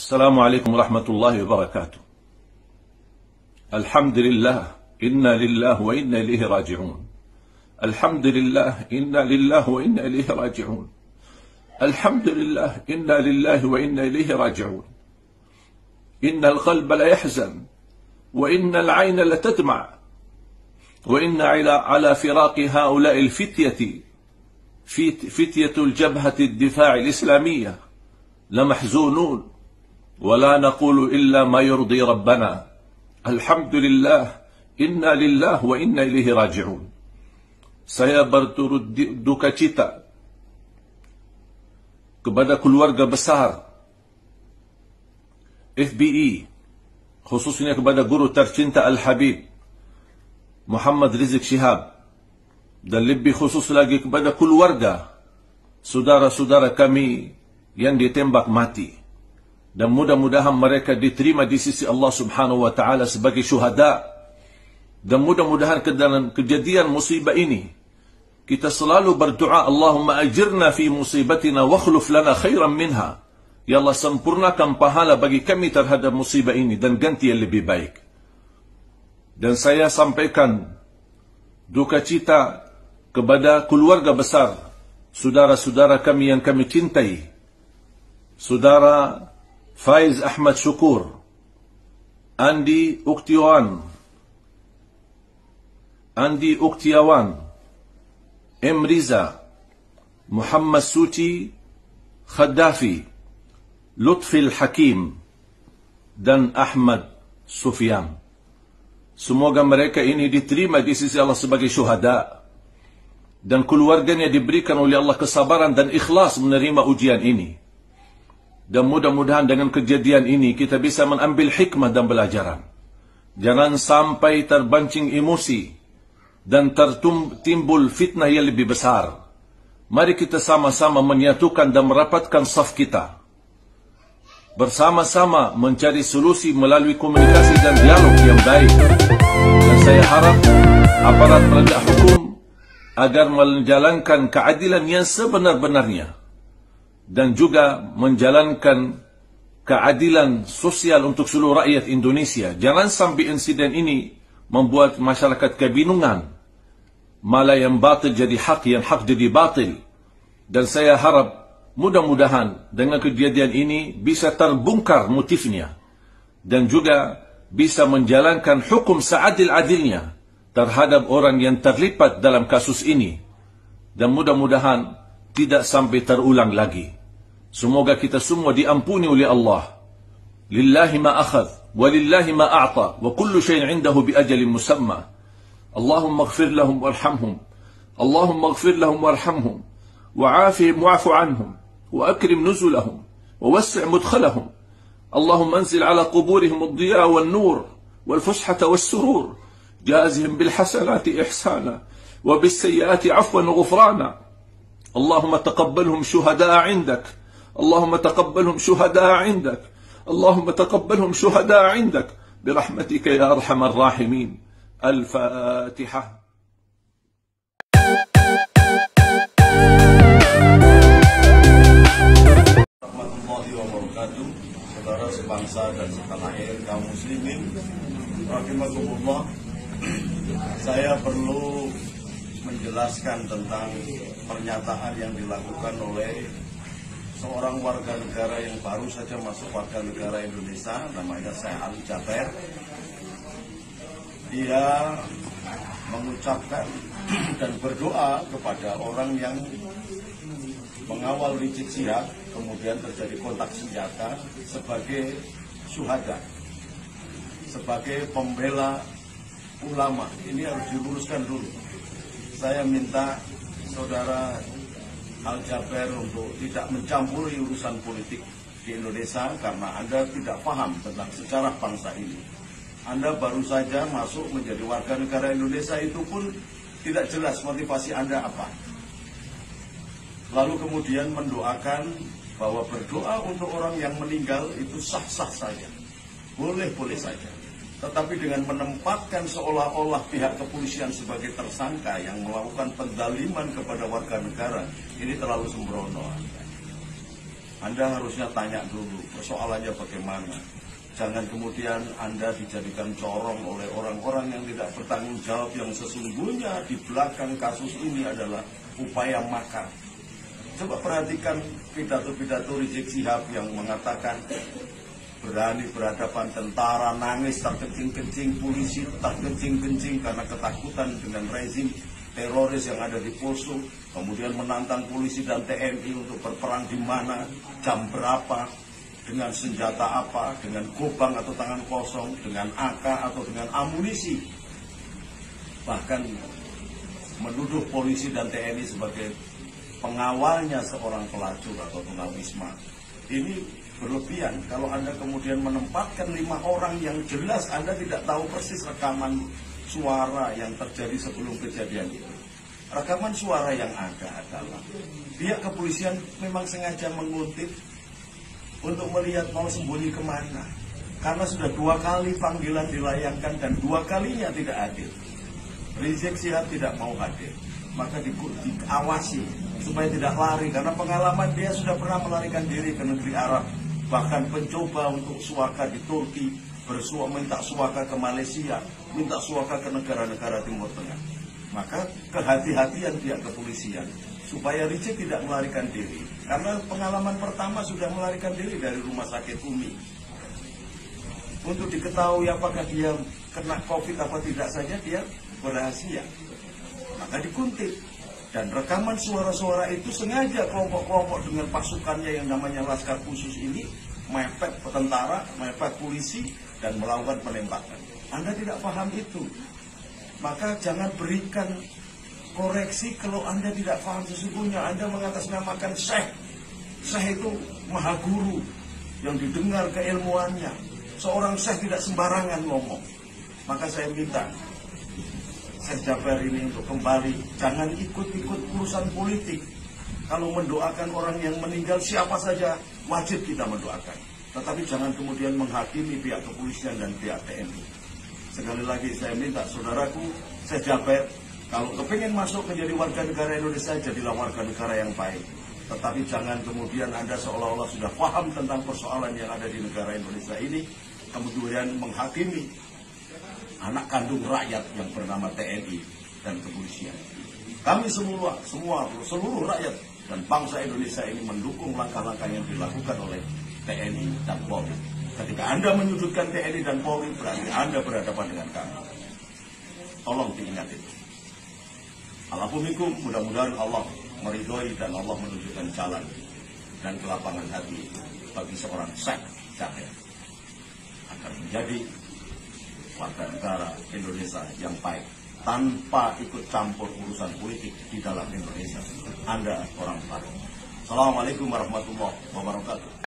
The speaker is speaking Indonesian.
السلام عليكم ورحمة الله وبركاته. الحمد لله إنا لله وإنا إليه راجعون. الحمد لله إنا لله وإنا إليه راجعون. الحمد لله إنا لله وإنا إليه راجعون. إن القلب لا يحزن وإن العين لتدمع وإن على فراق هؤلاء الفتية فتية الجبهة الدفاع الإسلامية لمحزونون، ولا نقول إلا ما يرضي ربنا. الحمد لله إنا لله وإنا إليه راجعون. Saya berturut duka cita kepada keluarga besar FBI, khususnya kepada guru tercinta Al-Habib Muhammad Rizik Shihab, dan lebih khusus lagi kepada keluarga saudara-saudara kami yang ditembak mati. Dan mudah-mudahan mereka diterima di sisi Allah Subhanahu wa Ta'ala sebagai syuhada. Dan mudah-mudahan ke dalam kejadian musibah ini kita selalu berdoa, Allahumma ajirna fi musibatina wa akhluf lana khairan minha. Ya Allah, sempurnakan pahala bagi kami terhadap musibah ini dan ganti yang lebih baik. Dan saya sampaikan duka cita kepada keluarga besar saudara-saudara kami yang kami cintai, saudara Faiz Ahmad Syukur, Andi Uktiawan, M. Riza, Muhammad Suci Khaddafi, Lutfil Hakim, dan Ahmad Sufyan. Semoga mereka ini diterima di sisi Allah sebagai syuhada, dan keluarganya diberikan oleh Allah kesabaran dan ikhlas menerima ujian ini. Dan mudah-mudahan dengan kejadian ini kita bisa mengambil hikmah dan pelajaran. Jangan sampai terbancing emosi dan timbul fitnah yang lebih besar. Mari kita sama-sama menyatukan dan merapatkan saf kita, bersama-sama mencari solusi melalui komunikasi dan dialog yang baik. Dan saya harap aparat penegak hukum agar menjalankan keadilan yang sebenar-benarnya dan juga menjalankan keadilan sosial untuk seluruh rakyat Indonesia. Jangan sampai insiden ini membuat masyarakat kebingungan, malah yang batil jadi hak, yang hak jadi batil. Dan saya harap mudah-mudahan dengan kejadian ini bisa terbongkar motifnya dan juga bisa menjalankan hukum seadil-adilnya terhadap orang yang terlibat dalam kasus ini. Dan mudah-mudahan tidak sampai terulang lagi. Semoga kita semua diampuni oleh Allah. Lillahi ma akhadh wa lillahi ma a'ta wa kullu shay'in 'indahu bi ajalin musamma. Allahumma ighfir lahum warhamhum. Allahumma ighfir lahum warhamhum wa'afihim wa'fu 'anhum wa akrim nuzulahum wa wassi' mudkhalahum. Allahumma anzil 'ala quburihim ad-diya wan nur wal fushhata was surur. Jazihim bil hasanati ihsana wa bis sayyiati 'afwan wa ghufrana. Allahumma taqabbalhum shuhada'a 'indak. اللهم تقبلهم شهداء عندك. اللهم تقبلهم شهداء عندك برحمتك يا أرحم الراحمين. الفاتحة. Warahmatullahi wabarakatuh. Saudara sebangsa dan setanah air kaum muslimin rahimakumullah. Saya perlu menjelaskan tentang pernyataan yang dilakukan oleh seorang warga negara yang baru saja masuk warga negara Indonesia, namanya Syekh Ali Jaber. Dia mengucapkan dan berdoa kepada orang yang mengawal Rizik Shihab, kemudian terjadi kontak senjata, sebagai syuhada, sebagai pembela ulama. Ini harus diluruskan dulu. Saya minta saudara Al-Jaber untuk tidak mencampuri urusan politik di Indonesia karena Anda tidak paham tentang sejarah bangsa ini. Anda baru saja masuk menjadi warga negara Indonesia, itu pun tidak jelas motivasi Anda apa. Lalu kemudian mendoakan bahwa berdoa untuk orang yang meninggal itu sah-sah saja, boleh-boleh saja. Tetapi dengan menempatkan seolah-olah pihak kepolisian sebagai tersangka yang melakukan penzaliman kepada warga negara, ini terlalu sembrono. Anda harusnya tanya dulu persoalannya bagaimana. Jangan kemudian Anda dijadikan corong oleh orang-orang yang tidak bertanggung jawab, yang sesungguhnya di belakang kasus ini adalah upaya makar. Coba perhatikan pidato-pidato Rizik Syihab yang mengatakan berani berhadapan tentara, nangis terkencing-kencing, polisi terkencing-kencing karena ketakutan dengan rezim teroris yang ada di Poso, kemudian menantang polisi dan TNI untuk berperang di mana, jam berapa, dengan senjata apa, dengan gobang atau tangan kosong, dengan AK atau dengan amunisi. Bahkan menuduh polisi dan TNI sebagai pengawalnya seorang pelacur atau tunawisma. Ini berlebihan. Kalau Anda kemudian menempatkan 5 orang yang jelas Anda tidak tahu persis rekaman suara yang terjadi sebelum kejadian itu. Rekaman suara yang ada adalah pihak kepolisian memang sengaja mengutip untuk melihat mau sembunyi kemana. Karena sudah 2 kali panggilan dilayangkan dan 2 kalinya tidak hadir. Rizik Syihab tidak mau hadir. Maka diawasi supaya tidak lari. Karena pengalaman dia sudah pernah melarikan diri ke negeri Arab. Bahkan mencoba untuk suaka di Turki, minta suaka ke Malaysia, minta suaka ke negara-negara Timur Tengah. Maka kehati-hatian pihak kepolisian supaya Rizik tidak melarikan diri. Karena pengalaman pertama sudah melarikan diri dari rumah sakit Umi. Untuk diketahui apakah dia kena COVID apa tidak saja, dia berhasil. Maka dikuntit. Dan rekaman suara-suara itu sengaja kelompok-kelompok dengan pasukannya yang namanya Laskar Khusus ini mepet tentara, mepet polisi, dan melakukan penembakan. Anda tidak paham itu. Maka jangan berikan koreksi kalau Anda tidak paham sesungguhnya. Anda mengatasnamakan Syekh. Syekh itu maha guru yang didengar keilmuannya. Seorang Syekh tidak sembarangan ngomong. Maka saya minta Syekh Jaber ini untuk kembali, jangan ikut-ikut urusan politik. Kalau mendoakan orang yang meninggal, siapa saja wajib kita mendoakan. Tetapi jangan kemudian menghakimi pihak kepolisian dan pihak TNI. Sekali lagi saya minta saudaraku Syekh Jaber, kalau kepingin masuk menjadi warga negara Indonesia, jadilah warga negara yang baik. Tetapi jangan kemudian Anda seolah-olah sudah paham tentang persoalan yang ada di negara Indonesia ini, kemudian menghakimi anak kandung rakyat yang bernama TNI dan kepolisian. Kami seluruh rakyat dan bangsa Indonesia ini mendukung langkah-langkah yang dilakukan oleh TNI dan Polri. Ketika Anda menyudutkan TNI dan Polri, berarti Anda berhadapan dengan kami. Tolong diingat itu. Alhamdulillah, mudah-mudahan Allah meridhoi dan Allah menunjukkan jalan dan kelapangan hati bagi seorang Syekh Jaber agar menjadi warga negara Indonesia yang baik tanpa ikut campur urusan politik di dalam Indonesia. Anda orang baru. Assalamualaikum warahmatullahi wabarakatuh.